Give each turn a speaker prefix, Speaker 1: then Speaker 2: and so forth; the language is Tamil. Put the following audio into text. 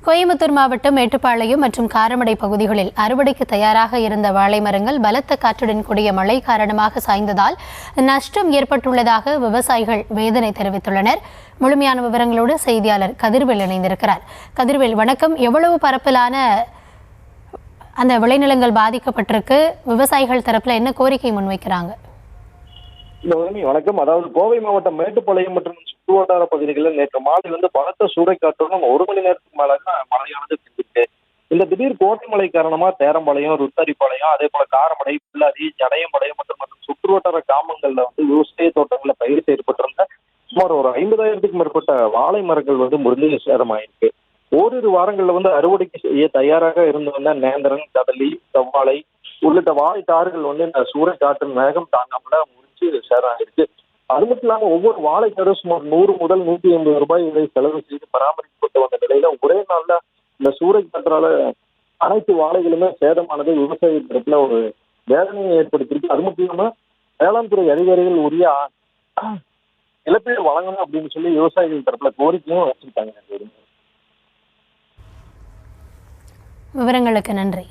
Speaker 1: கோயம்புத்தூர் மாவட்டம் மேட்டுப்பாளையம் மற்றும் காரமடை பகுதிகளில் அறுவடைக்கு தயாராக இருந்த வாழை மரங்கள் பலத்த காற்றுடன் கூடிய மழை காரணமாக சாய்ந்ததால் நஷ்டம் ஏற்பட்டுள்ளதாக விவசாயிகள் வேதனை தெரிவித்துள்ளனர். முழுமையான விவரங்களோடு செய்தியாளர் கதிர்வேல் இணைந்திருக்கிறார். கதிர்வேல், வணக்கம். எவ்வளவு பரப்பலான அந்த விளைநிலங்கள் பாதிக்கப்பட்டிருக்கு? விவசாயிகள் தரப்புல என்ன கோரிக்கை முன்வைக்கிறாங்க?
Speaker 2: வணக்கம். அதாவது கோவை மாவட்டம் மேட்டுப்பாளையம் மற்றும் சுற்றுவட்டார பகுதிகளில் நேற்று மாலை பலத்த சூறைக்காற்றுடன் 1 மணி நேரத்துக்கு மேலாக மழையானது பெய்திருக்கு. இந்த திடீர் கோட்டை மழை காரணமா தேரம்பாளையம், ருத்தாரிப்பாளையம், அதே போல காரமடை, பிள்ளாரி, ஜடையம்பாளையம் மற்றும் சுற்றுவட்டார கிராமங்கள்ல விவசாய தோட்டங்களில் பயிர் செய்யப்பட்டிருந்த சுமார் ஒரு 50,000க்கும் மேற்பட்ட வாழை மரங்கள் முறிஞ்சு சேதமாயிருக்கு. ஓரிரு வாரங்கள்ல அறுவடைக்கு செய்ய தயாராக இருந்து நேந்திரன், கடலி, செவ்வாழை உள்ளிட்ட வாழை தார்கள் இந்த சூறைக்காற்றின் வேகம் தாங்காமல முறிஞ்சு சேதமாயிருக்கு. அது மட்டும் இல்லாம ஒவ்வொரு வாழைக்காரும் சுமார் 100 முதல் 150 ரூபாய் வரை செலவு செய்து பராமரிக்கப்பட்டு வந்த நிலையில ஒரே நாள்ல இந்த சூறைக்காற்றால அனைத்து வாழைகளுமே சேதமானது விவசாய தரப்புல ஒரு வேதனையை ஏற்படுத்தியிருக்கு. அது மட்டும் இல்லாம வேளாண் துறை அதிகாரிகள் உரிய இழப்பீடு வழங்கணும் அப்படின்னு சொல்லி விவசாயிகள் தரப்புல கோரிக்கையும் வச்சிருக்காங்க.
Speaker 1: விவரங்களுக்கு நன்றி.